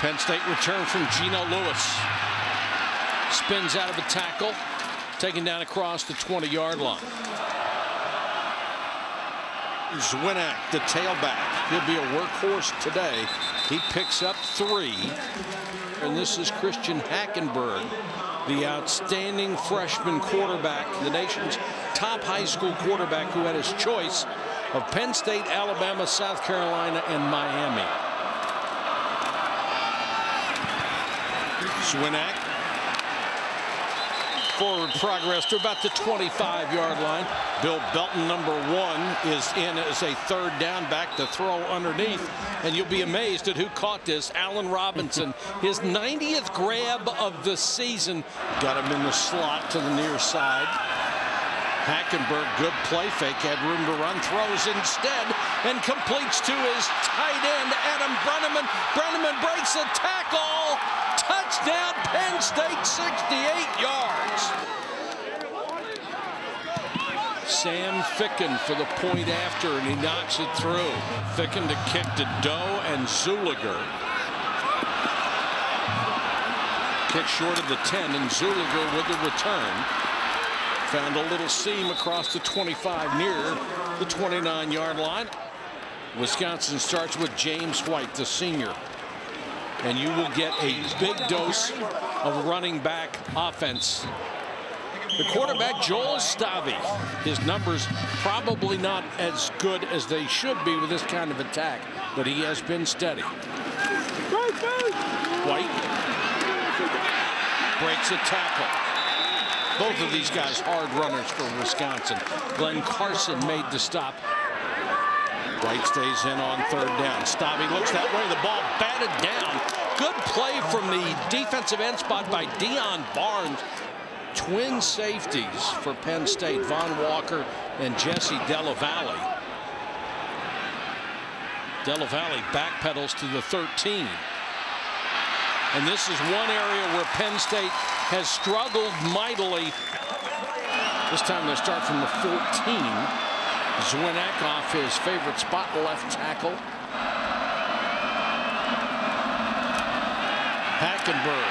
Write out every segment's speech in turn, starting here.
Penn State return from Gino Lewis. Spins out of a tackle, taken down across the 20-yard line. Zwinak, the tailback. He'll be a workhorse today. He picks up 3. And this is Christian Hackenberg, the outstanding freshman quarterback, the nation's top high school quarterback, who had his choice of Penn State, Alabama, South Carolina, and Miami. Zwinak. Forward progress to about the 25-yard line. Bill Belton, number 1, is in as a 3rd down back to throw underneath. And you'll be amazed at who caught this. Allen Robinson, his 90th grab of the season. Got him in the slot to the near side. Hackenberg, good play fake, had room to run, throws instead, and completes to his tight end, Adam Brenneman. Brenneman breaks a tackle. Touchdown, Penn State, 68 yards. Sam Ficken for the point after, and he knocks it through. Ficken to kick to Doe and Zuliger. Kick short of the 10, and Zuliger with the return. Found a little seam across the 25 near the 29-yard line. Wisconsin starts with James White, the senior. And you will get a big dose of running back offense. The quarterback, Joel Stavy. His numbers probably not as good as they should be with this kind of attack, but he has been steady. White breaks a tackle. Both of these guys hard runners for Wisconsin. Glenn Carson made the stop. White stays in on 3rd down. Stavy looks that way. The ball batted down. Good play from the defensive end spot by Deion Barnes. Twin safeties for Penn State, Von Walker and Jesse Della Valle. Della Valle backpedals to the 13. And this is one area where Penn State has struggled mightily. This time they start from the 14. Zwinak off his favorite spot, left tackle. Hackenberg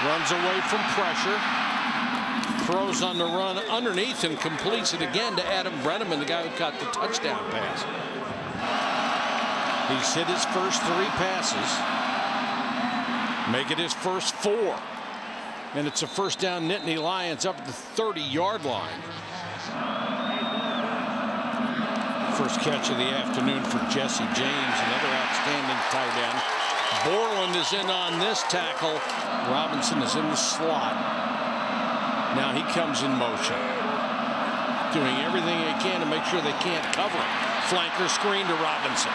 runs away from pressure. Throws on the run underneath and completes it again to Adam Brenneman, the guy who caught the touchdown pass. He's hit his first 3 passes. Make it his first 4. And it's a first down. Nittany Lions up at the 30-yard line. First catch of the afternoon for Jesse James, another outstanding tight end. Borland is in on this tackle. Robinson is in the slot. Now he comes in motion, doing everything he can to make sure they can't cover him. Flanker screen to Robinson.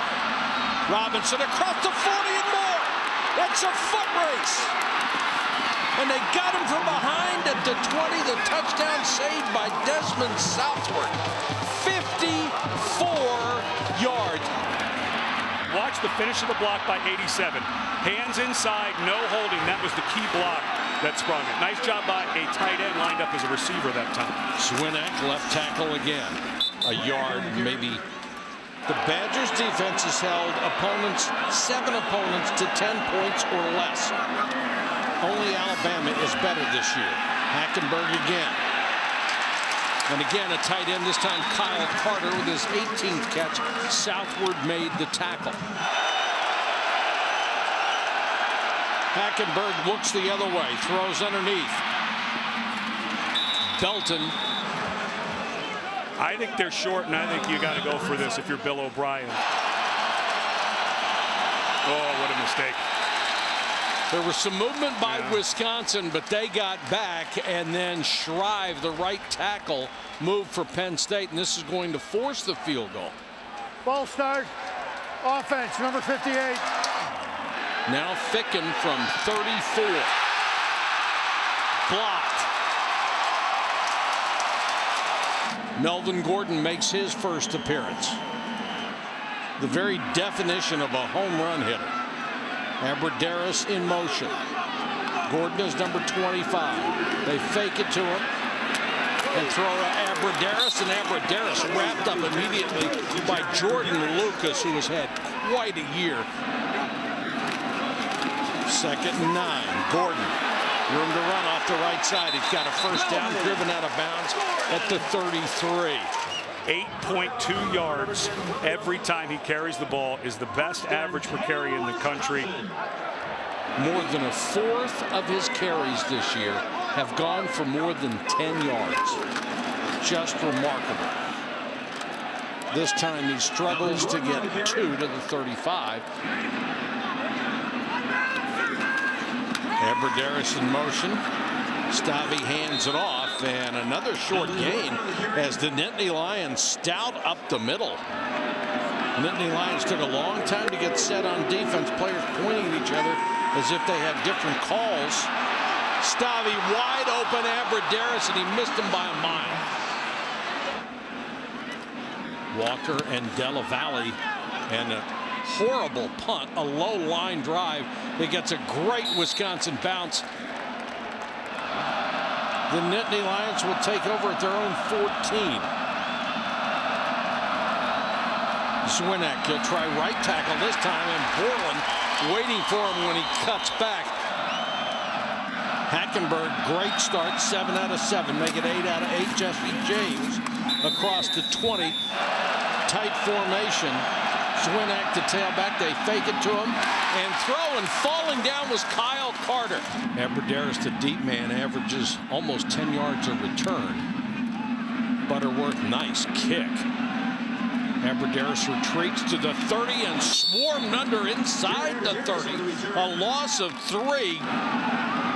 Robinson across the 40 and more. That's a foot race. And they got him from behind at the 20. The touchdown saved by Desmond Southward. 54 yards. Watch the finish of the block by 87. Hands inside, no holding. That was the key block that sprung it. Nice job by a tight end lined up as a receiver that time. Zwinak left tackle again. A yard, maybe. The Badgers defense has held 7 opponents to 10 points or less. Only Alabama is better this year. Hackenberg again. And again, a tight end, this time Kyle Carter with his 18th catch. Southward made the tackle. Hackenberg looks the other way, throws underneath. Belton. I think they're short, and I think you got to go for this if you're Bill O'Brien. Oh, what a mistake. There was some movement by Wisconsin, but they got back, and then Shrive, the right tackle, moved for Penn State, and this is going to force the field goal. Ball start. Offense, number 58. Now Ficken from 34. Blocked. Melvin Gordon makes his first appearance. The very definition of a home run hitter. Abradaris in motion. Gordon is number 25. They fake it to him and throw to Abradaris, and Abradaris wrapped up immediately by Jordan Lucas, who has had quite a year. 2nd and 9. Gordon, room to run off the right side. He's got a first down, driven out of bounds at the 33. 8.2 yards every time he carries the ball is the best average per carry in the country. More than a fourth of his carries this year have gone for more than 10 yards. Just remarkable. This time he struggles to get 2 to the 35. Abradaris in motion. Stavi hands it off, and another short gain as the Nittany Lions stout up the middle. Nittany Lions took a long time to get set on defense. Players pointing at each other as if they had different calls. Stavi wide open, Abradaris, and he missed him by a mile. Walker and Della Valle, and a horrible punt, a low line drive that gets a great Wisconsin bounce. The Nittany Lions will take over at their own 14. Zwinek, he'll try right tackle this time, and Borland waiting for him when he cuts back. Hackenberg, great start, 7 out of 7, make it 8 out of 8. Jesse James across the 20, tight formation. Zwinek to tailback, they fake it to him, and throwing, falling down was Kyle Carter. Abradaris, the deep man, averages almost 10 yards a return. Butterworth, nice kick. Abradaris retreats to the 30 and swarmed under inside the 30. A loss of 3.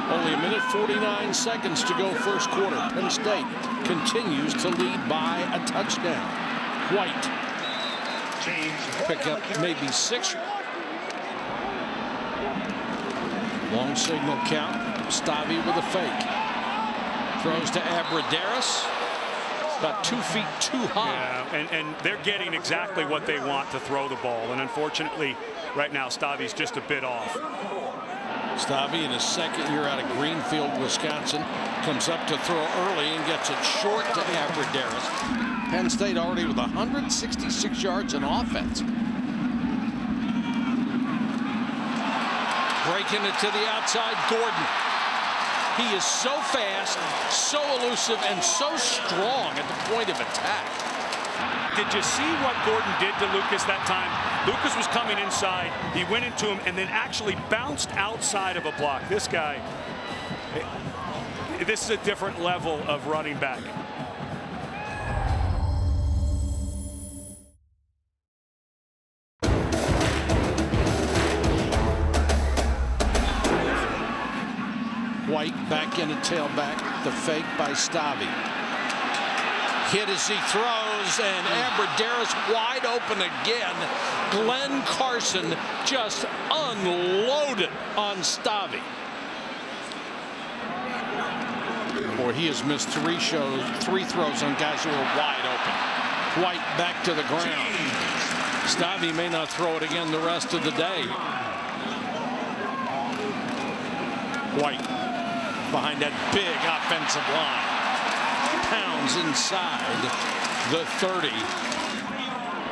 Only a minute 49 seconds to go first quarter. Penn State continues to lead by a touchdown. White pick up maybe 6. Long signal count. Stavi with a fake. Throws to Abradaris. About 2 feet too high. Yeah, and they're getting exactly what they want to throw the ball. And unfortunately, right now, Stavi's just a bit off. Stavi in his second year out of Greenfield, Wisconsin, comes up to throw early and gets it short to Abradaris. Penn State already with 166 yards in offense. Breaking it to the outside, Gordon. He is so fast, so elusive, and so strong at the point of attack. Did you see what Gordon did to Lucas that time? Lucas was coming inside. He went into him and then actually bounced outside of a block. This guy, this is a different level of running back. White back in a tailback. The fake by Stavi. Hit as he throws, and Abradaris wide open again. Glenn Carson just unloaded on Stavi. Boy, he has missed 3 throws on guys who are wide open. White back to the ground. Stavi may not throw it again the rest of the day. White behind that big offensive line. Pounds inside the 30.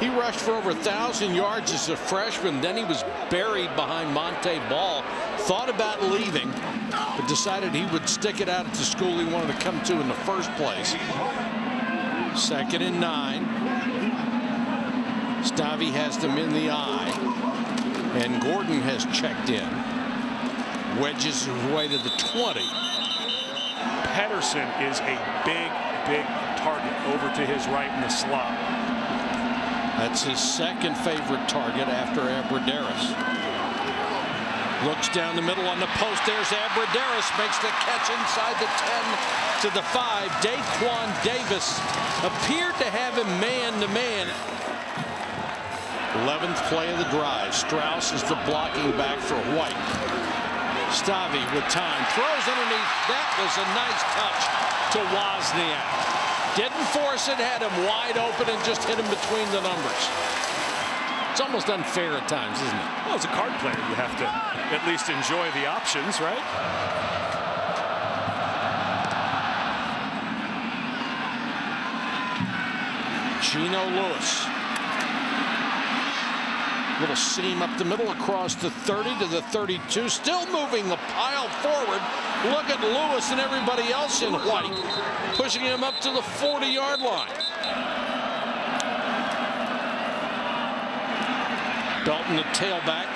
He rushed for over 1,000 yards as a freshman. Then he was buried behind Monte Ball. Thought about leaving, but decided he would stick it out at the school he wanted to come to in the first place. 2nd and 9. Stavi has them in the eye, and Gordon has checked in. Wedges his way to the 20. Pedersen is a big target over to his right in the slot. That's his second favorite target after Abradaris. Looks down the middle on the post. There's Abradaris. Makes the catch inside the 10 to the 5. Daquan Davis appeared to have him man-to-man. 11th play of the drive. Strauss is the blocking back for White. Stavi with time, throws underneath. That was a nice touch to Wozniak. Didn't force it, had him wide open and just hit him between the numbers. It's almost unfair at times, isn't it? Well, as a card player, you have to at least enjoy the options, right? Gino Lewis. Little seam up the middle across the 30 to the 32. Still moving the pile forward. Look at Lewis and everybody else in white, pushing him up to the 40-yard line. Belton, the tailback,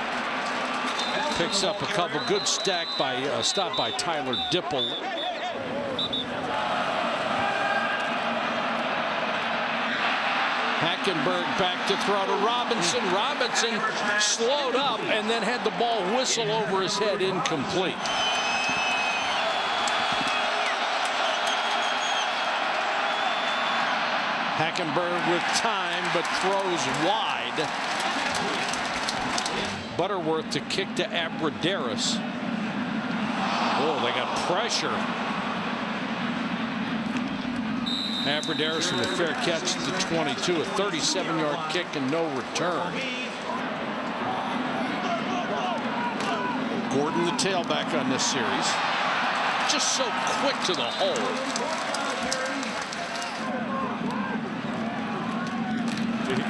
picks up a couple. Good stop by Tyler Dipple. Hackenberg back to throw to Robinson. Robinson slowed up and then had the ball whistle over his head, incomplete. Hackenberg with time, but throws wide. Butterworth to kick to Abradaris. Oh, they got pressure. Abradaris with a fair catch to the 22, a 37-yard kick and no return. Gordon, the tailback on this series, just so quick to the hole.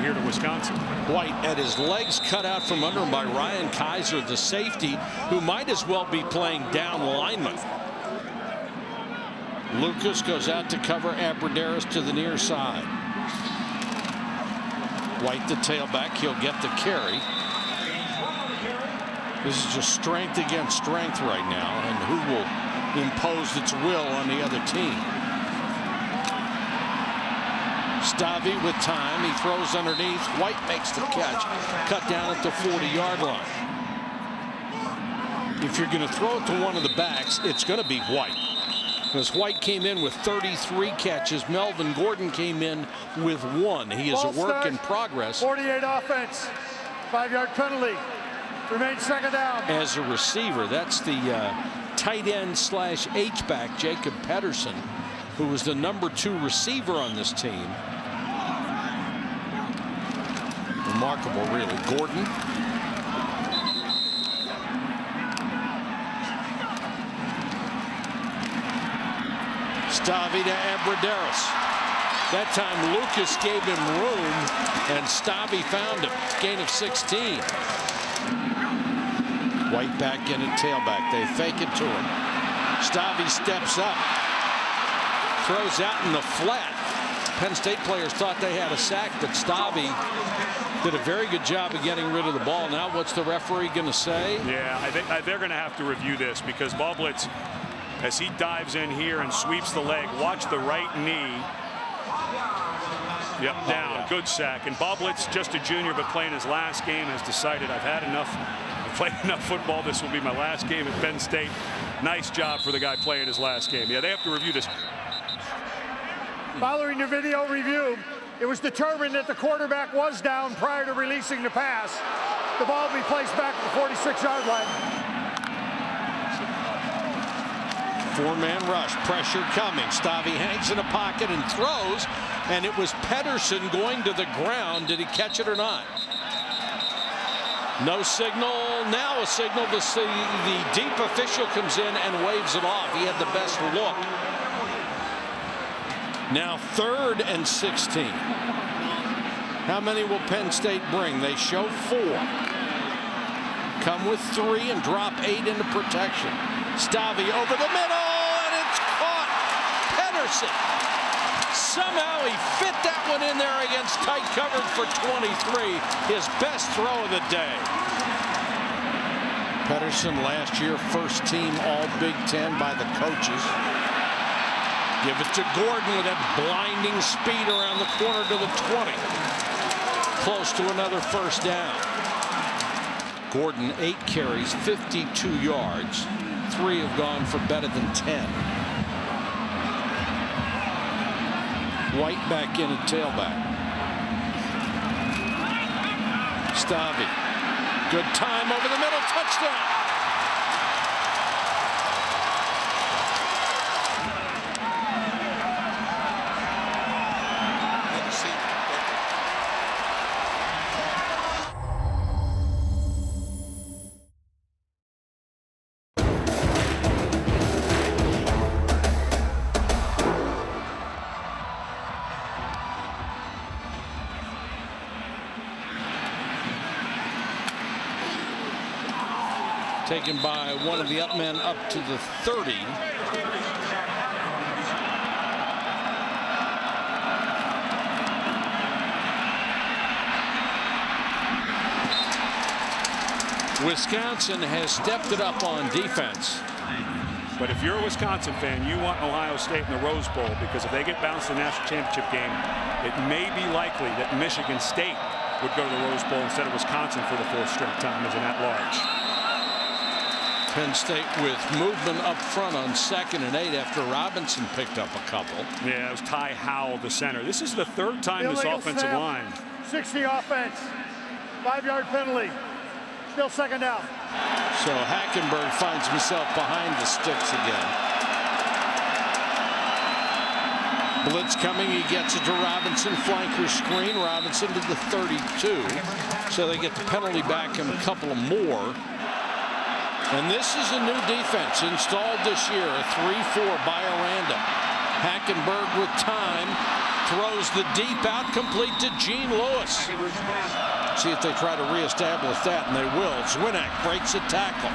Here to Wisconsin. White had his legs cut out from under him by Ryan Kaiser, the safety, who might as well be playing down lineman. Lucas goes out to cover Abradaris to the near side. White, the tailback, he'll get the carry. This is just strength against strength right now, and who will impose its will on the other team. Stavi with time, he throws underneath. White makes the catch, cut down at the 40-yard line. If you're going to throw it to one of the backs, it's going to be White, because White came in with 33 catches. Melvin Gordon came in with 1. He is a work in progress. 48 offense, 5-yard penalty. Remains second down. As a receiver, that's the tight end / H-back, Jacob Pedersen, who was the #2 receiver on this team. Remarkable, really. Gordon. Stavi to Abradaris. That time Lucas gave him room and Stavi found him. Gain of 16. White back in at tailback. They fake it to him. Stavi steps up. Throws out in the flat. Penn State players thought they had a sack, but Stavi did a very good job of getting rid of the ball. Now what's the referee going to say? Yeah, I think they're going to have to review this, because Ball Blitz, as he dives in here and sweeps the leg, watch the right knee. Yep, down. Yeah. Good sack. And Ball Blitz, just a junior, but playing his last game, has decided, I've had enough. I've played enough football. This will be my last game at Penn State. Nice job for the guy playing his last game. Yeah, they have to review this. Following the video review, it was determined that the quarterback was down prior to releasing the pass. The ball will be placed back at the 46-yard line. 4-man rush, pressure coming. Stavi hangs in a pocket and throws, and it was Pedersen going to the ground. Did he catch it or not? No signal. Now a signal. The deep official comes in and waves it off. He had the best look. Now 3rd and 16. How many will Penn State bring? They show 4. Come with 3 and drop 8 into protection. Stavi over the middle, and it's caught. Pedersen. Somehow he fit that one in there against tight coverage for 23. His best throw of the day. Pedersen last year, first team All Big Ten by the coaches. Give it to Gordon with that blinding speed around the corner to the 20. Close to another first down. Gordon, 8 carries, 52 yards. 3 have gone for better than 10. White back in at tailback. Stavi. Good time over the middle. Touchdown. Taken by one of the up men up to the 30. Wisconsin has stepped it up on defense. But if you're a Wisconsin fan, you want Ohio State in the Rose Bowl, because if they get bounced in the national championship game, it may be likely that Michigan State would go to the Rose Bowl instead of Wisconsin for the 4th straight time as an at-large. Penn State with movement up front on 2nd and 8 after Robinson picked up a couple. Yeah, it was Ty Howell, the center. This is the 3rd time this offensive line. 60 offense. 5-yard penalty. Still 2nd down. So Hackenberg finds himself behind the sticks again. Blitz coming. He gets it to Robinson. Flanker screen. Robinson to the 32. So they get the penalty back and a couple of more. And this is a new defense installed this year. A 3-4 by Aranda. Hackenberg with time. Throws the deep out, complete to Gene Lewis. See if they try to reestablish that, and they will. Zwinak breaks a tackle.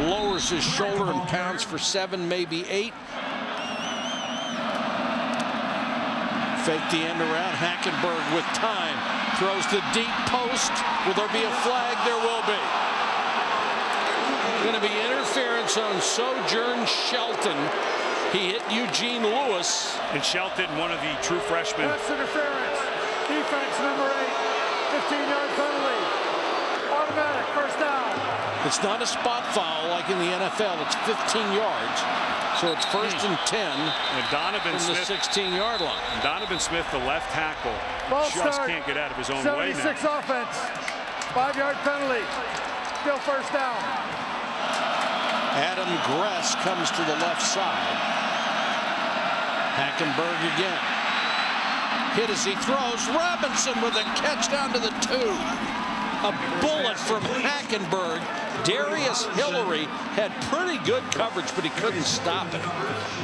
Lowers his shoulder and pounds for 7, maybe 8. Fake the end around. Hackenberg with time. Throws the deep post. Will there be a flag? There will be. Going to be interference on Sojourn Shelton. He hit Eugene Lewis. And Shelton, one of the true freshmen. Pass interference. Defense number 8. 15-yard penalty. Automatic. 1st down. It's not a spot foul like in the NFL. It's 15 yards. So it's 1st and 10. And Donovan from Smith, the 16-yard line. Donovan Smith, the left tackle, Ball just start. can't get out of his own way now. 76 offense. 5-yard penalty. Still 1st down. Adam Gress comes to the left side. Hackenberg again. Hit as he throws. Robinson with a catch down to the 2. A bullet from Hackenberg. Darius Hillary had pretty good coverage, but he couldn't stop it.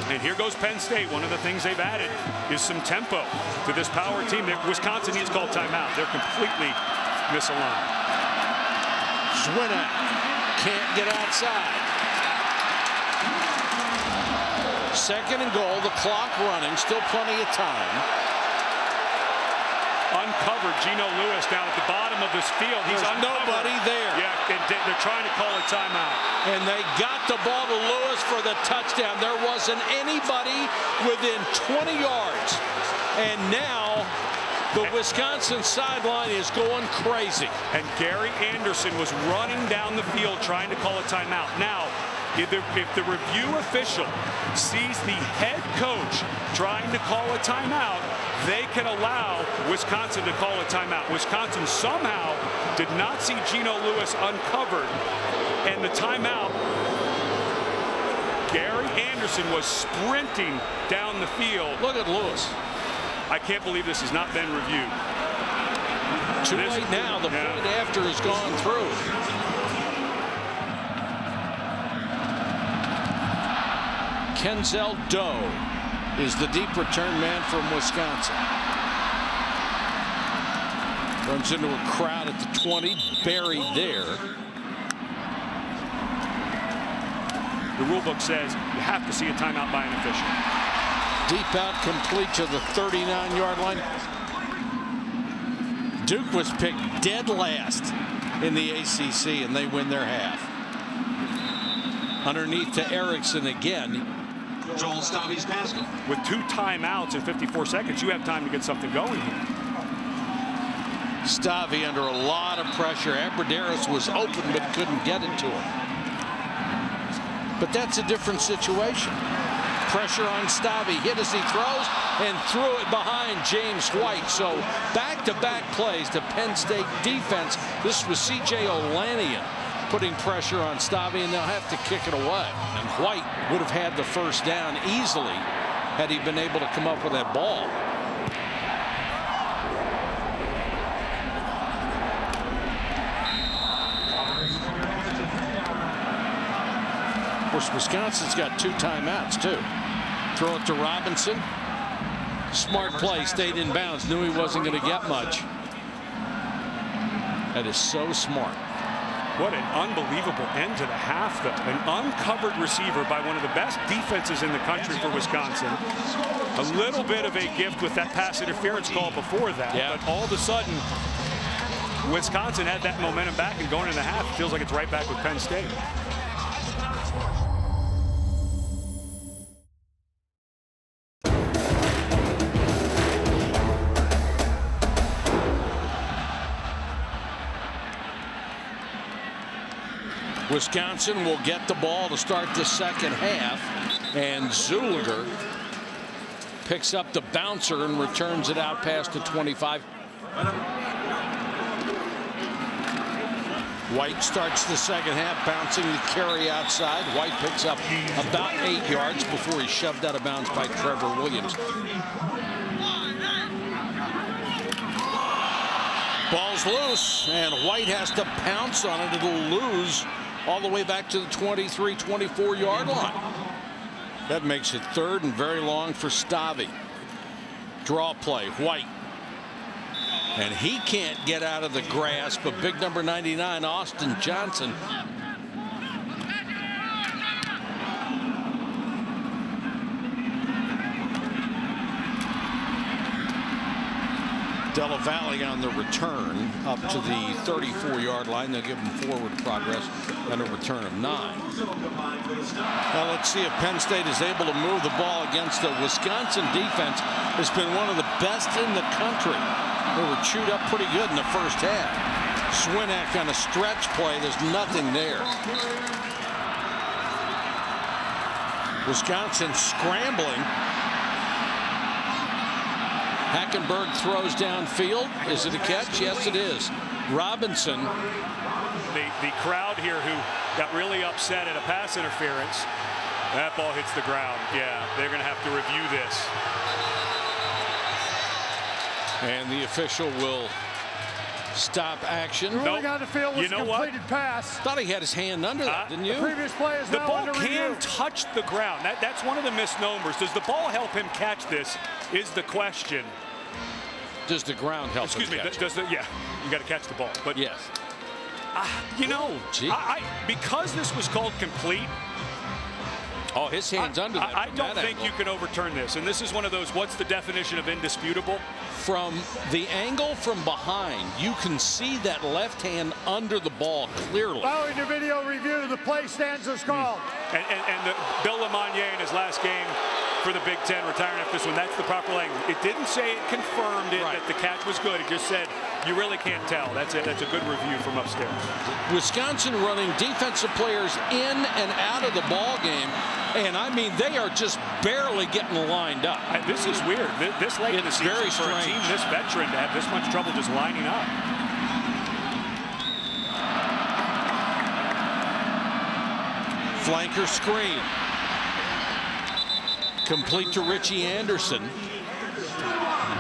And here goes Penn State. One of the things they've added is some tempo to this power team. Wisconsin needs to call timeout. They're completely misaligned. Zwinak can't get outside. 2nd and goal. The clock running. Still plenty of time. Uncovered Geno Lewis down at the bottom of this field. He's nobody there. Yeah, and they're trying to call a timeout. And they got the ball to Lewis for the touchdown. There wasn't anybody within 20 yards. And now the Wisconsin sideline is going crazy. And Gary Anderson was running down the field trying to call a timeout. Now, if the review official sees the head coach trying to call a timeout, they can allow Wisconsin to call a timeout. Wisconsin somehow did not see Geno Lewis uncovered, and the timeout, Gary Anderson was sprinting down the field. Look at Lewis. I can't believe this has not been reviewed. Too late now. The point after has gone through. Kenzel Doe is the deep return man from Wisconsin. Runs into a crowd at the 20, buried there. The rule book says you have to see a timeout by an official. Deep out, complete to the 39-yard line. Duke was picked dead last in the ACC, and they win their half. Underneath to Erickson again. Joel Stavi's basket. With 2 timeouts in 54 seconds, you have time to get something going here. Stavi under a lot of pressure. Abradaris was open but couldn't get it to him. But that's a different situation. Pressure on Stavi. Hit as he throws and threw it behind James White. So back-to-back plays to Penn State defense. This was C.J. Olanian putting pressure on Stavi, and they'll have to kick it away. And White would have had the 1st down easily had he been able to come up with that ball. Of course, Wisconsin's got 2 timeouts, too. Throw it to Robinson. Smart play, stayed in bounds, knew he wasn't going to get much. That is so smart. What an unbelievable end to the half, though. An uncovered receiver by one of the best defenses in the country for Wisconsin. A little bit of a gift with that pass interference call before that. Yeah. But all of a sudden, Wisconsin had that momentum back, and going in the half, it feels like it's right back with Penn State. Wisconsin will get the ball to start the second half, and Zuliger picks up the bouncer and returns it out past the 25. White starts the second half, bouncing the carry outside. White picks up about 8 yards before he's shoved out of bounds by Trevor Williams. Ball's loose, and White has to pounce on it. It'll lose all the way back to the 23, 24-yard line. That makes it third and very long for Stavy. Draw play, White. And he can't get out of the grasp, but big number 99, Austin Johnson. Della Valle on the return up to the 34-yard line. They'll give him forward progress and a return of 9. Now let's see if Penn State is able to move the ball against the Wisconsin defense. Has been one of the best in the country. They were chewed up pretty good in the first half. Swinak on a stretch play. There's nothing there. Wisconsin scrambling. Hackenberg throws downfield. Is it a catch? Yes, it is. Robinson. The crowd here who got really upset at a pass interference. That ball hits the ground. Yeah, they're going to have to review this. And the official will stop action. Ruling on the field was You know a completed pass. Thought he had his hand under that, didn't you? The previous play is The now ball under can review. touch the ground. That's one of the misnomers. Does the ball help him catch this is the question. Does the ground help Excuse him me. catch Does the, yeah, you got to catch the ball. But Yes. you know, gee. because this was called complete, Oh, his hand's under that. I from don't that think angle. you can overturn this. And this is one of those, what's the definition of indisputable? From the angle from behind, you can see that left hand under the ball clearly. Following the video review, the play stands as called. And Bill Lamonier in his last game for the Big Ten, retiring after this one, that's the proper language. It didn't say it confirmed it, Right. that the catch was good. It just said you really can't tell. That's it. That's a good review from upstairs. Wisconsin running defensive players in and out of the ball game, and I mean they are just barely getting lined up. This is weird. This late in the It's season very for a strange. team this veteran to have this much trouble just lining up. Flanker screen. Complete to Richie Anderson.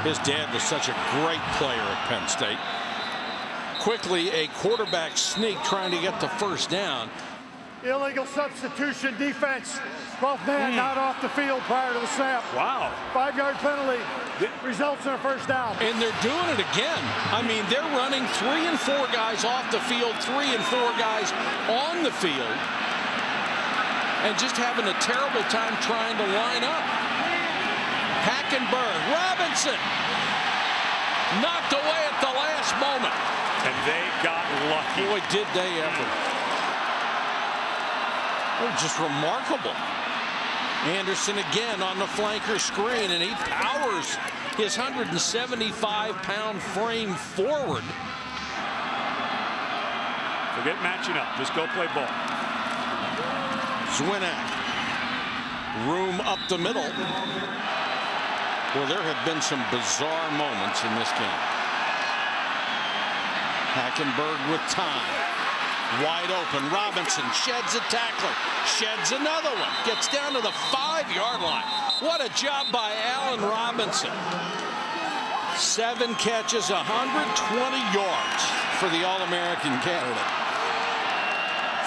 His dad was such a great player at Penn State. Quickly, a quarterback sneak trying to get the first down. Illegal substitution defense. 12th man not off the field prior to the snap. Wow. 5-yard penalty results in a first down. And they're doing it again. I mean, they're running 3 and 4 guys off the field, 3 and 4 guys on the field, and just having a terrible time trying to line up. Hackenberg, Robinson, knocked away at the last moment. And they got lucky. Boy, did they ever. Oh, just remarkable. Anderson again on the flanker screen, and he powers his 175-pound frame forward. Forget matching up. Just go play ball. Swinak, room up the middle. Well, there have been some bizarre moments in this game. Hackenberg with time. Wide open. Robinson sheds a tackler. Sheds another one. Gets down to the 5-yard line. What a job by Allen Robinson. 7 catches, 120 yards for the All-American candidate.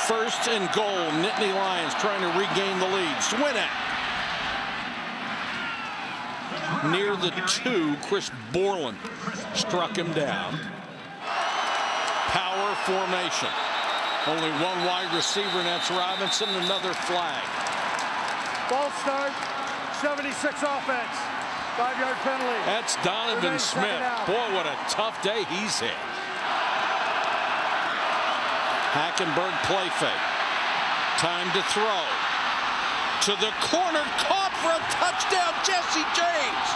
First and goal. Nittany Lions trying to regain the lead. Swinak. Near the 2, Chris Borland struck him down. Power formation. Only one wide receiver, and that's Robinson. Another flag. Ball start, 76 offense. 5-yard penalty. That's Donovan Smith. Boy, what a tough day he's had. Hackenberg play fake. Time to throw. To the corner, caught for a touchdown. Jesse James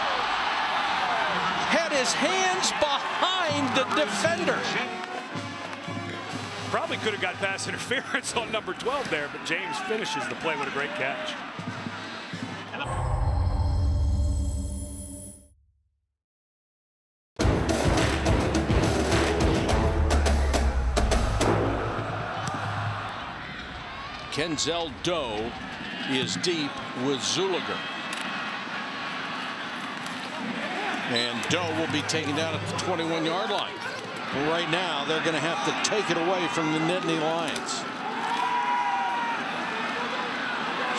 had his hands behind the defender. Probably could have got pass interference on number 12 there, but James finishes the play with a great catch. Kenzel Doe is deep with Zuliger. And Doe will be taken down at the 21-yard line. Right now, they're going to have to take it away from the Nittany Lions.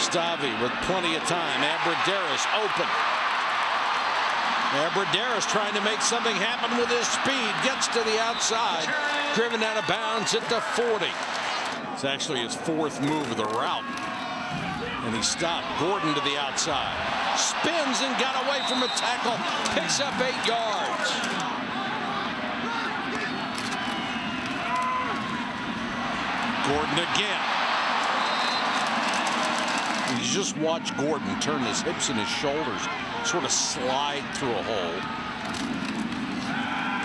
Stavi with plenty of time. Abradaris open. Abradaris trying to make something happen with his speed. Gets to the outside. Driven out of bounds at the 40. It's actually his fourth move of the route. And he stopped. Gordon to the outside. Spins and got away from a tackle. Picks up 8 yards. Gordon again. You just watch Gordon turn his hips and his shoulders, sort of slide through a hole.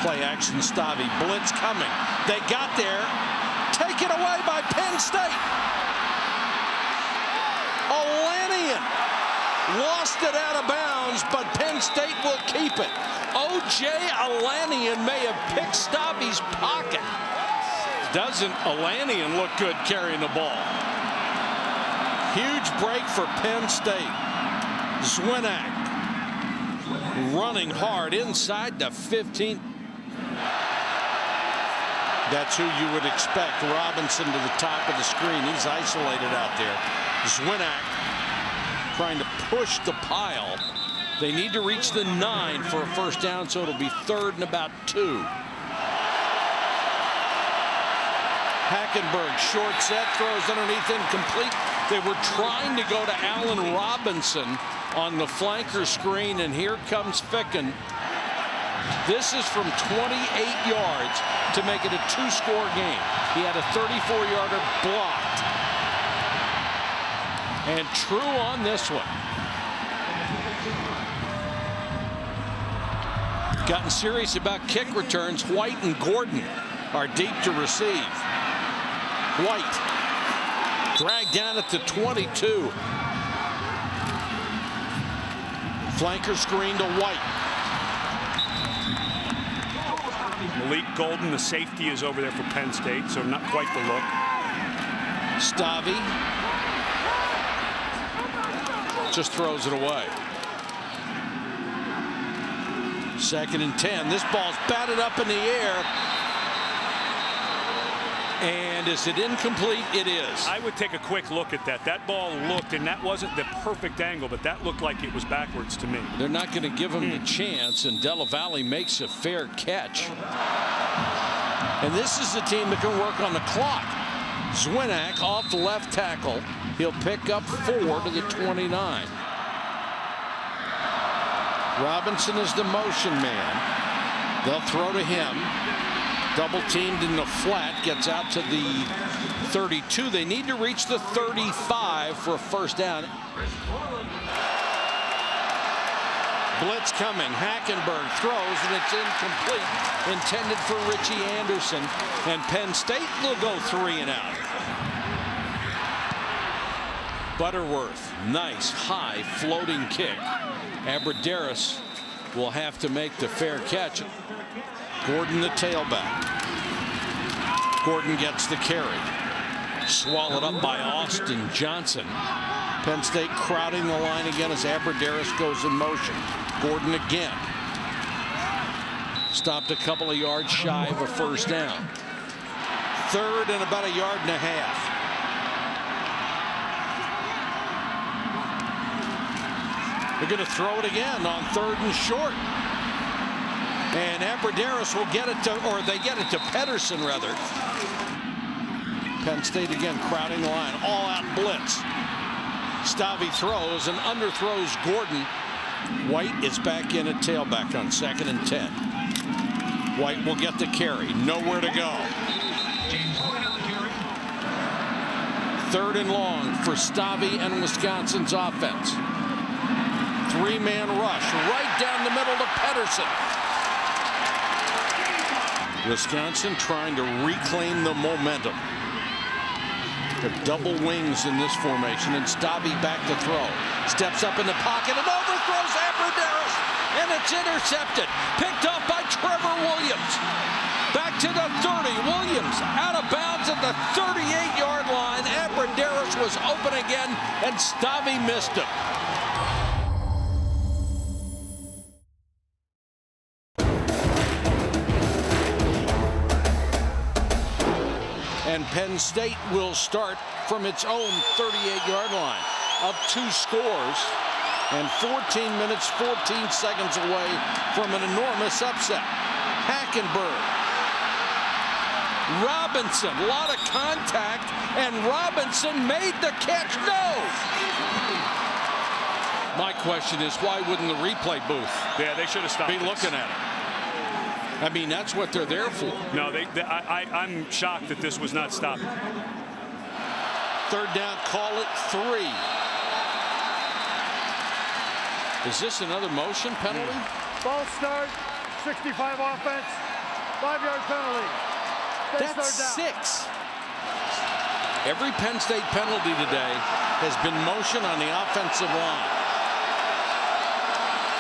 Play action, Stavi. Blitz coming. They got there. Taken away by Penn State. Olanian lost it out of bounds, but Penn State will keep it. O.J. Olanian may have picked Stavi's pocket. Doesn't Olanian look good carrying the ball? Huge break for Penn State. Zwinak running hard inside the 15. That's who you would expect. Robinson to the top of the screen. He's isolated out there. Zwinak trying to push the pile. They need to reach the 9 for a first down, so it'll be 3rd and about 2. Hackenberg, short set, throws underneath, incomplete. They were trying to go to Allen Robinson on the flanker screen, and here comes Ficken. This is from 28 yards to make it a 2-score game. He had a 34-yarder blocked. And true on this one. Gotten serious about kick returns. White and Gordon are deep to receive. White dragged down at the 22. Flanker screen to White. Malik Golden, the safety, is over there for Penn State, so not quite the look. Stavi just throws it away. 2nd and 10. This ball's batted up in the air. And is it incomplete? It is. I would take a quick look at that. That ball looked, and that wasn't the perfect angle, but that looked like it was backwards to me. They're not going to give him the chance, and Della Valle makes a fair catch. And this is the team that can work on the clock. Zwinak off the left tackle. He'll pick up 4 to the 29. Robinson is the motion man. They'll throw to him. Double teamed in the flat, gets out to the 32. They need to reach the 35 for a first down. Blitz coming. Hackenberg throws, and it's incomplete. Intended for Richie Anderson. And Penn State will go 3 and out. Butterworth, nice high floating kick. Abradaris will have to make the fair catch. Gordon, the tailback. Gordon gets the carry. Swallowed up by Austin Johnson. Penn State crowding the line again as Abradaris goes in motion. Gordon again. Stopped a couple of yards shy of a first down. 3rd and about 1.5 yards. They're going to throw it again on 3rd and short. And Abradaris will get it to, or they get it to Pedersen rather. Penn State again crowding the line. All-out blitz. Stavi throws and underthrows Gordon. White is back in at tailback on 2nd and 10. White will get the carry. Nowhere to go. 3rd and long for Stavi and Wisconsin's offense. 3-man rush right down the middle to Pedersen. Wisconsin trying to reclaim the momentum. The double wings in this formation, and Stavi back to throw. Steps up in the pocket and overthrows Abradaris, and it's intercepted. Picked up by Trevor Williams. Back to the 30. Williams out of bounds at the 38-yard line. Abradaris was open again, and Stavi missed him. And Penn State will start from its own 38-yard line. Up 2 scores and 14 minutes, 14 seconds away from an enormous upset. Hackenberg. Robinson, a lot of contact, and Robinson made the catch. No! My question is, why wouldn't the replay booth they should have stopped be looking at it? I mean, that's what they're there for. No, I'm shocked that this was not stopped. 3rd down, call it 3. Is this another motion penalty? Ball start, 65 offense, 5-yard penalty. That's 6. Every Penn State penalty today has been motion on the offensive line.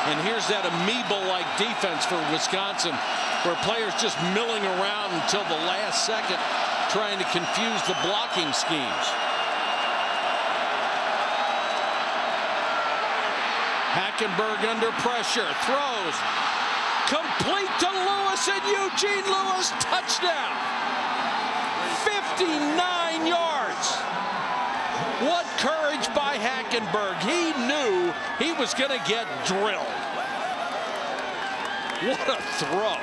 And here's that amoeba-like defense for Wisconsin, where players just milling around until the last second, trying to confuse the blocking schemes. Hackenberg under pressure, throws, complete to Lewis, and Eugene Lewis, touchdown. 59 yards. What courage by Hackenberg. He knew he was going to get drilled. What a throw.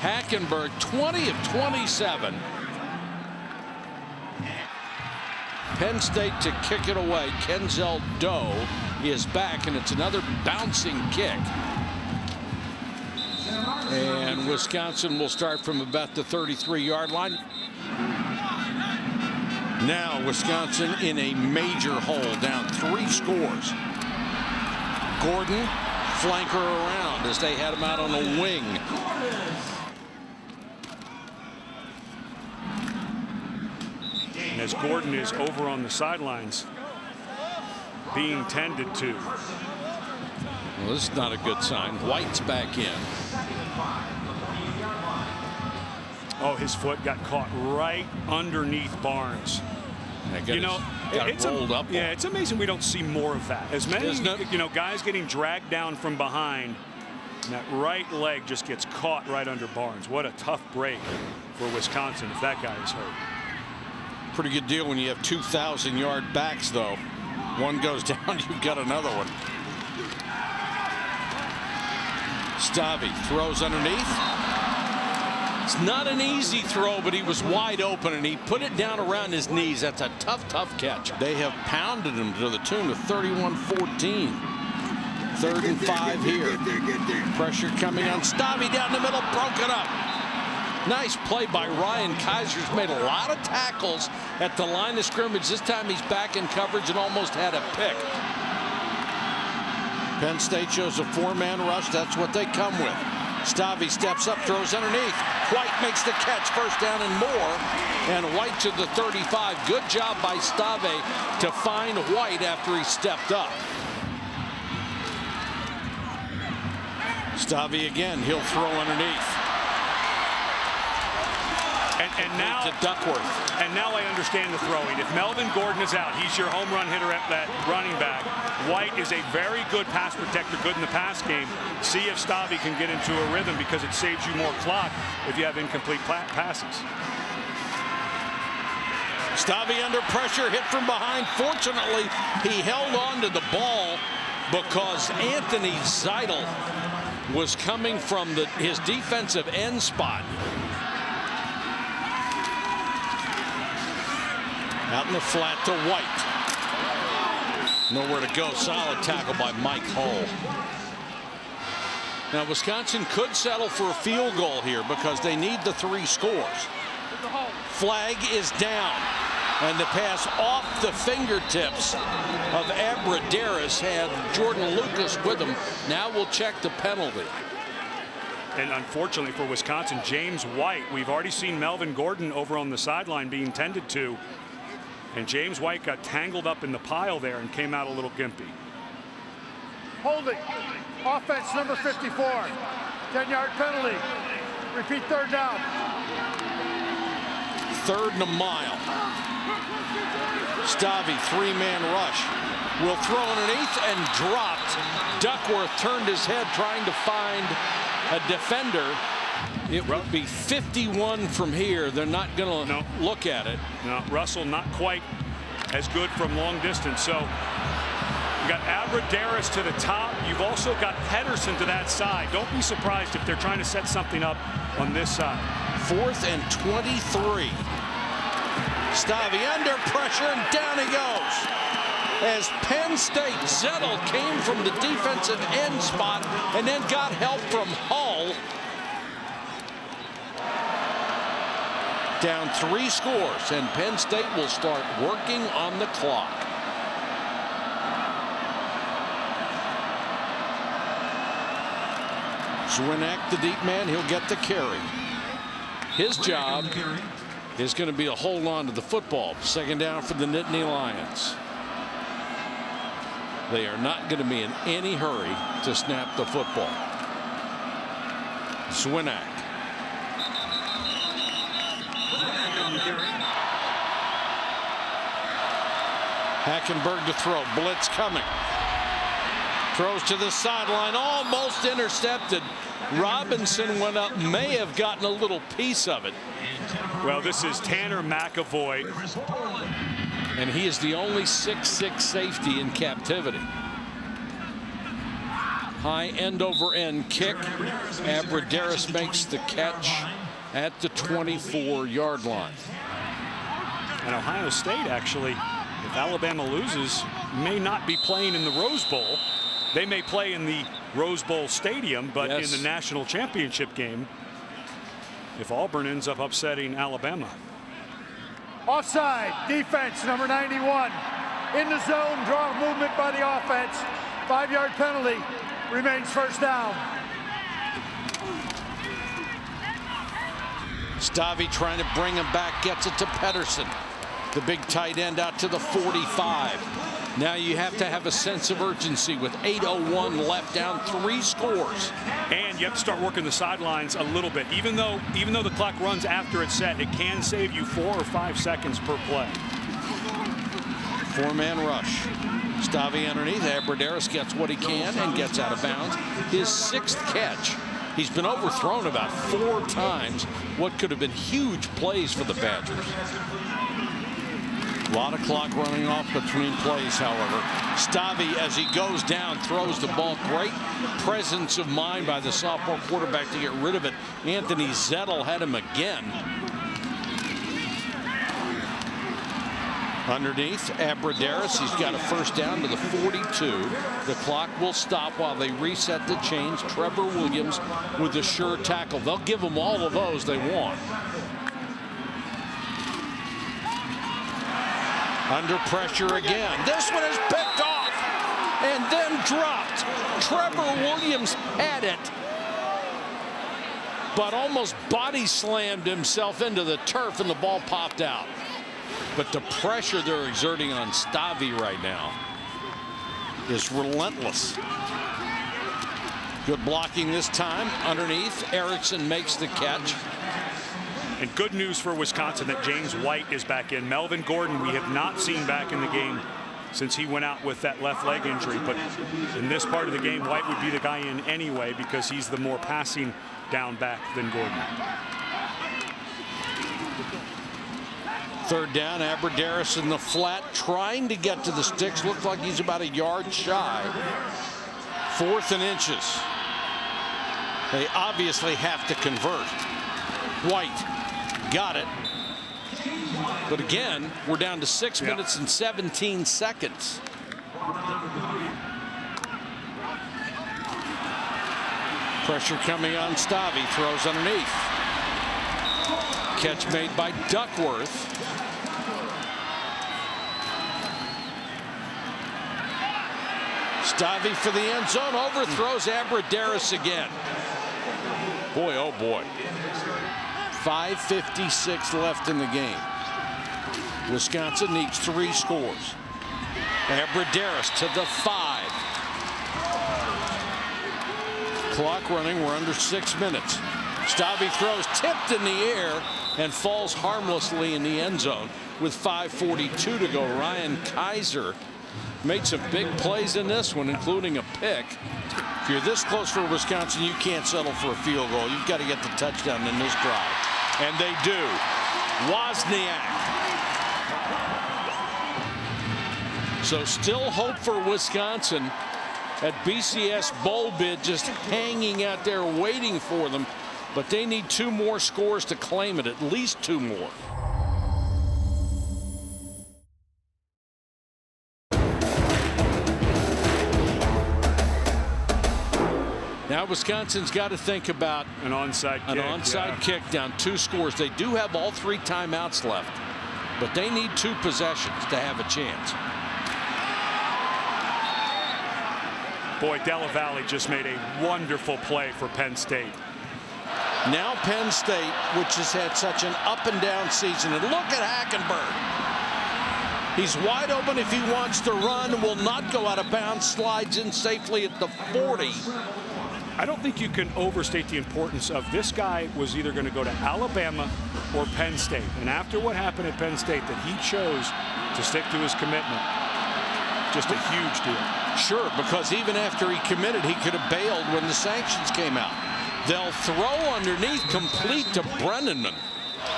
Hackenberg, 20 of 27. Penn State to kick it away. Kenzel Doe is back, and it's another bouncing kick. And Wisconsin will start from about the 33-yard line. Now Wisconsin in a major hole, down 3 scores. Gordon, flanker around as they had him out on a wing. And as Gordon is over on the sidelines, being tended to. Well, this is not a good sign. White's back in. Oh, his foot got caught right underneath Barnes. You know, it's rolled up. Yeah, it's amazing we don't see more of that. As many, guys getting dragged down from behind, and that right leg just gets caught right under Barnes. What a tough break for Wisconsin if that guy is hurt. Pretty good deal when you have 2,000-yard backs, though. One goes down, you've got another one. Stavi throws underneath. It's not an easy throw, but he was wide open, and he put it down around his knees. That's a tough, tough catch. They have pounded him to the tune of 31-14. 3rd and 5 here. Pressure coming on Stavi down the middle, broken up. Nice play by Ryan Kaiser's made a lot of tackles at the line of scrimmage. This time he's back in coverage and almost had a pick. Penn State shows a 4-man rush. That's what they come with. Stavi steps up, throws underneath. White makes the catch, 1st down and more. And White to the 35. Good job by Stavi to find White after he stepped up. Stavi again, he'll throw underneath. And now to Duckworth. And now I understand the throwing. If Melvin Gordon is out, he's your home run hitter at that running back. White is a very good pass protector, good in the pass game. See if Stavi can get into a rhythm, because it saves you more clock if you have incomplete passes. Stavi under pressure, hit from behind. Fortunately, he held on to the ball because Anthony Zeidel was coming from his defensive end spot. Out in the flat to White. Nowhere to go. Solid tackle by Mike Hull. Now Wisconsin could settle for a field goal here because they need the 3 scores. Flag is down. And the pass off the fingertips of Abradaris had Jordan Lucas with him. Now we'll check the penalty. And unfortunately for Wisconsin, James White, we've already seen Melvin Gordon over on the sideline being tended to. And James White got tangled up in the pile there and came out a little gimpy. Holding. Offense number 54. 10-yard penalty. Repeat, third down. 3rd and a mile. Stavy, 3-man rush. Will throw underneath and dropped. Duckworth turned his head trying to find a defender. It would be 51 from here. They're not going to look at it. No, Russell not quite as good from long distance. So you got Abradaris to the top. You've also got Pedersen to that side. Don't be surprised if they're trying to set something up on this side. 4th and 23. Stavy under pressure and down he goes. As Penn State, Zettel came from the defensive end spot and then got help from Hull. Down 3 scores, and Penn State will start working on the clock. Zwinak, the deep man, he'll get the carry. His job is going to be to hold on to the football. 2nd down for the Nittany Lions. They are not going to be in any hurry to snap the football. Zwinak. Hackenberg to throw. Blitz coming. Throws to the sideline. Almost intercepted. Robinson went up. May have gotten a little piece of it. Well, this is Tanner McAvoy. And he is the only 6'6" safety in captivity. High end over end kick. Abradaris makes the catch at the 24-yard line. And Ohio State, actually, if Alabama loses, may not be playing in the Rose Bowl. They may play in the Rose Bowl Stadium, but in the national championship game, if Auburn ends up upsetting Alabama. Offside, defense, number 91. In the zone, draw movement by the offense. 5-yard penalty, remains 1st down. Stavy trying to bring him back, gets it to Pedersen. The big tight end out to the 45. Now you have to have a sense of urgency with 8:01 left, down 3 scores. And you have to start working the sidelines a little bit. Even though the clock runs after it's set, it can save you 4 or 5 seconds per play. 4-man rush. Stavy underneath. Abradaris gets what he can and gets out of bounds. His 6th catch. He's been overthrown about 4 times. What could have been huge plays for the Badgers. A lot of clock running off between plays, however. Stavy, as he goes down, throws the ball. Great presence of mind by the sophomore quarterback to get rid of it. Anthony Zettel had him again. Underneath, Abradaris, he's got a 1st down to the 42. The clock will stop while they reset the chains. Trevor Williams with the sure tackle. They'll give them all of those they want. Under pressure again. This one is picked off and then dropped. Trevor Williams had it, but almost body slammed himself into the turf and the ball popped out. But the pressure they're exerting on Stavy right now is relentless. Good blocking this time. Underneath, Erickson makes the catch. And good news for Wisconsin that James White is back in. Melvin Gordon we have not seen back in the game since he went out with that left leg injury. But in this part of the game, White would be the guy in anyway because he's the more passing down back than Gordon. 3rd down, Abradaris in the flat, trying to get to the sticks. Looks like he's about a yard shy. 4th and inches. They obviously have to convert. White got it. But again, we're down to 6 minutes and 17 seconds. Pressure coming on Stavy, throws underneath. Catch made by Duckworth. Stavy for the end zone, overthrows Abradaris again. Boy, oh boy. 5:56 left in the game. Wisconsin needs 3 scores. Abradaris to the 5. Clock running, we're under 6 minutes. Stavy throws tipped in the air and falls harmlessly in the end zone with 5:42 to go. Ryan Kaiser made some big plays in this one, including a pick. If you're this close for Wisconsin, you can't settle for a field goal. You've got to get the touchdown in this drive. And they do. Wozniak. So still hope for Wisconsin at BCS bowl bid, just hanging out there waiting for them. But they need 2 more scores to claim it, at least 2 more. Now Wisconsin's got to think about an onside kick down 2 scores. They do have all 3 timeouts left, but they need 2 possessions to have a chance. Boy, Della Valle just made a wonderful play for Penn State. Now Penn State, which has had such an up and down season, and look at Hackenberg. He's wide open if he wants to run, will not go out of bounds, slides in safely at the 40. I don't think you can overstate the importance of this guy. Was either going to go to Alabama or Penn State. And after what happened at Penn State, that he chose to stick to his commitment, just a huge deal. Sure, because even after he committed, he could have bailed when the sanctions came out. They'll throw underneath, complete to Brenneman.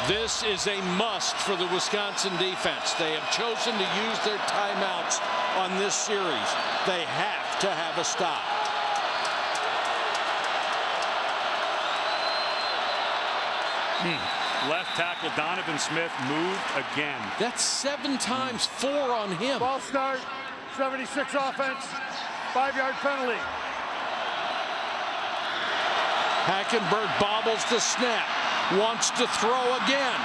This is a must for the Wisconsin defense. They have chosen to use their timeouts on this series. They have to have a stop. Left tackle Donovan Smith moved again. That's 7 times 4 on him. Ball start, 76 offense, 5-yard penalty. Hackenberg bobbles the snap, wants to throw again.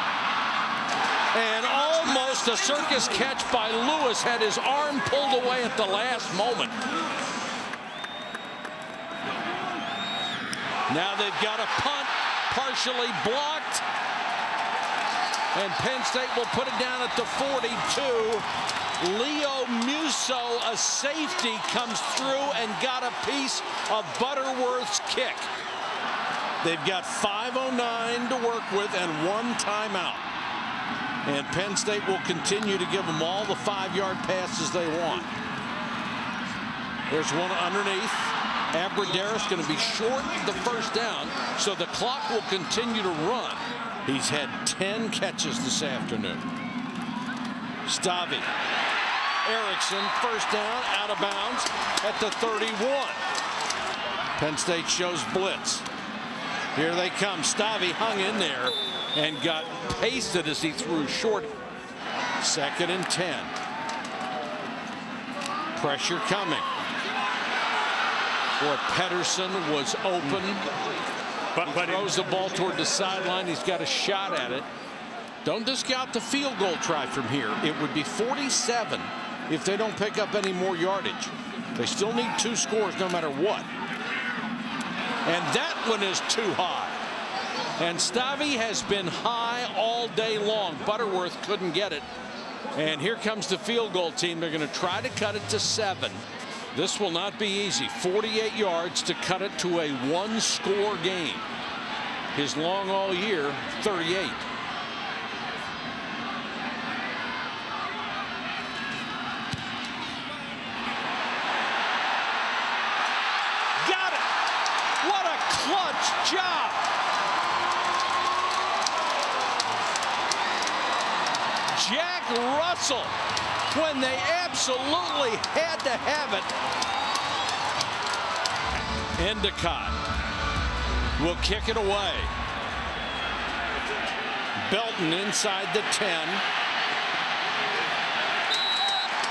And almost a circus catch by Lewis, had his arm pulled away at the last moment. Now they've got a punt, partially blocked. And Penn State will put it down at the 42. Leo Musso, a safety, comes through and got a piece of Butterworth's kick. They've got 5:09 to work with and 1 timeout. And Penn State will continue to give them all the 5-yard passes they want. There's one underneath. Abradaris going to be short the first down, so the clock will continue to run. He's had 10 catches this afternoon. Stavy. Erickson, first down, out of bounds at the 31. Penn State shows blitz. Here they come. Stavy hung in there and got pasted as he threw short. 2nd and 10. Pressure coming. Boy, Pedersen was open. But throws the ball toward the sideline. He's got a shot at it. Don't discount the field goal try from here. It would be 47 if they don't pick up any more yardage. They still need 2 scores no matter what. And that one is too high. And Stavy has been high all day long. Butterworth couldn't get it. And here comes the field goal team. They're going to try to cut it to 7. This will not be easy. 48 yards to cut it to a 1-score game. His long all year, 38. Got it! What a clutch job! Jack Russell, when they absolutely had to have it. Endicott will kick it away. Belton inside the 10.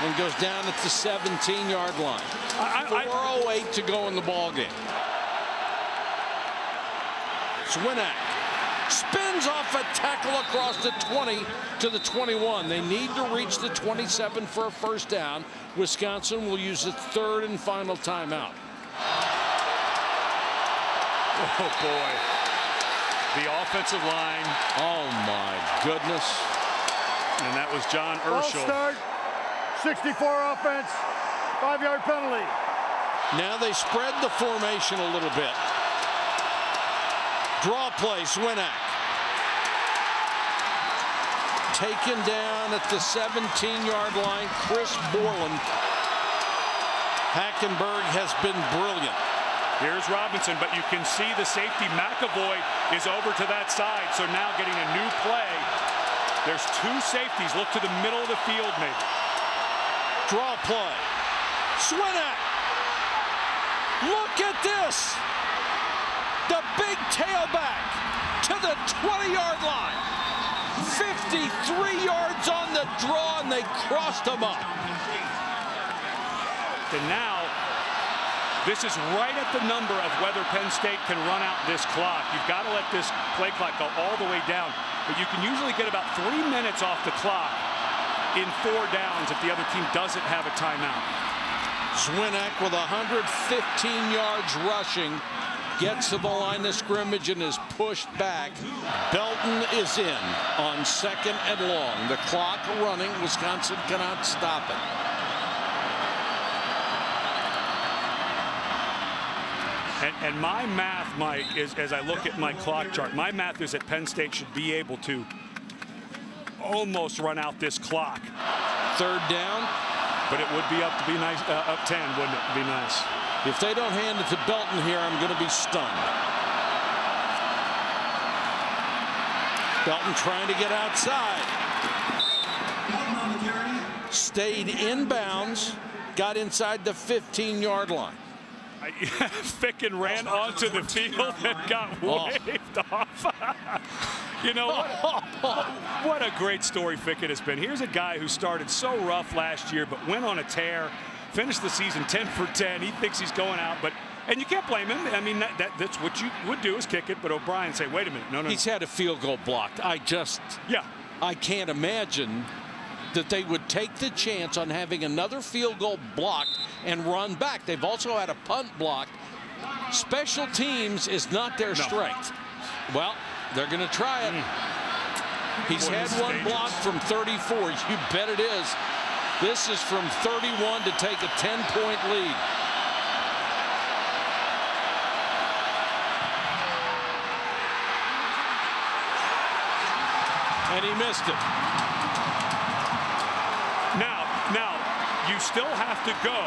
And goes down at the 17-yard line. 4:08 to go in the ball game. Swinak spins off a tackle across the 20 to the 21. They need to reach the 27 for a first down. Wisconsin will use its third and final timeout. Oh, boy. The offensive line. Oh, my goodness. And that was John Ball Urschel. start. 64 offense. 5-yard penalty. Now they spread the formation a little bit. Draw play, Swinak. Taken down at the 17-yard line, Chris Borland. Hackenberg has been brilliant. Here's Robinson, but you can see the safety McAvoy is over to that side. So now getting a new play. There's two safeties. Look to the middle of the field, maybe. Draw play. Swinak. Look at this. The big tailback to the 20-yard line. 53 yards on the draw, and they crossed him up. And now, this is right at the number of whether Penn State can run out this clock. You've got to let this play clock go all the way down. But you can usually get about 3 minutes off the clock in 4 downs if the other team doesn't have a timeout. Swinak with 115 yards rushing. Gets to the line of scrimmage and is pushed back. Belton is in on 2nd and long. The clock running. Wisconsin cannot stop it. And my math, Mike, is as I look at my clock chart, my math is that Penn State should be able to almost run out this clock. 3rd down. But it would be up to be nice, up 10, wouldn't it? Be nice. If they don't hand it to Belton here, I'm going to be stunned. Belton trying to get outside. Stayed in bounds. Got inside the 15-yard line. Ficken ran onto the field and got waved off. You know, what a great story Ficken has been. Here's a guy who started so rough last year, but went on a tear. Finished the season 10 for 10. He thinks he's going out, and you can't blame him. I mean, that's what you would do is kick it. But O'Brien say, wait a minute, no. He's had a field goal blocked. I can't imagine that they would take the chance on having another field goal blocked and run back. They've also had a punt blocked. Special teams is not their strength. Well, they're going to try it. He's had one blocked from 34. You bet it is. This is from 31 to take a 10-point lead. And he missed it. Now, you still have to go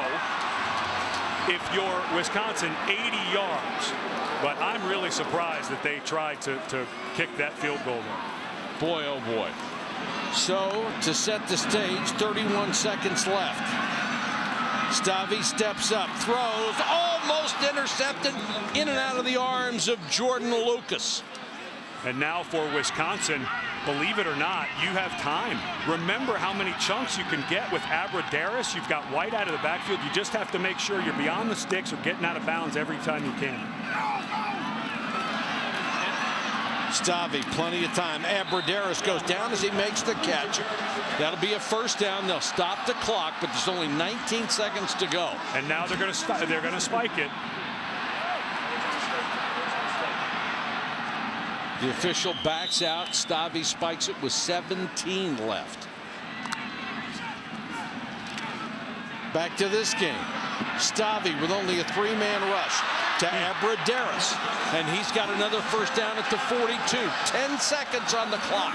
if you're Wisconsin 80 yards. But I'm really surprised that they tried to kick that field goal there. Boy, oh boy. So, to set the stage, 31 seconds left. Stavy steps up, throws, almost intercepted, in and out of the arms of Jordan Lucas. And now for Wisconsin, believe it or not, you have time. Remember how many chunks you can get with Abradaris. You've got White out of the backfield. You just have to make sure you're beyond the sticks or getting out of bounds every time you can. Stavy, plenty of time. Abradaris goes down as he makes the catch. That'll be a first down. They'll stop the clock, but there's only 19 seconds to go. And now they're going to spike it. The official backs out. Stavy spikes it with 17 left. Back to this game. Stavy with only a 3-man rush to Abradaris. And he's got another first down at the 42. 10 seconds on the clock.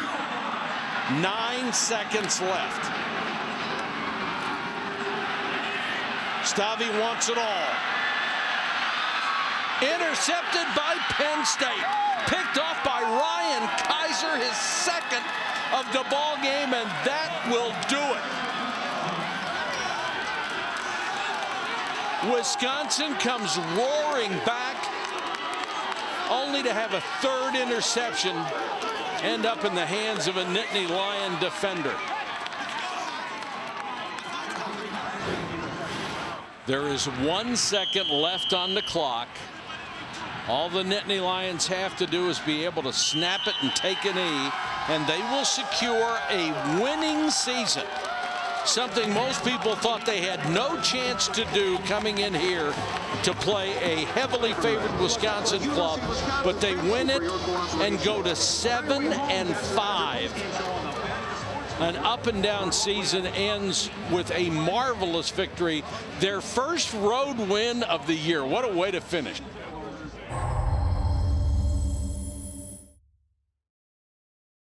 9 seconds left. Stavy wants it all. Intercepted by Penn State. Picked off by Ryan Kaiser, his second of the ball game, and that will do it. Wisconsin comes roaring back, only to have a third interception end up in the hands of a Nittany Lion defender. There is 1 second left on the clock. All the Nittany Lions have to do is be able to snap it and take an E, and they will secure a winning season. Something most people thought they had no chance to do coming in here to play a heavily favored Wisconsin club, but they win it and go to 7-5. An up and down season ends with a marvelous victory. Their first road win of the year. What a way to finish.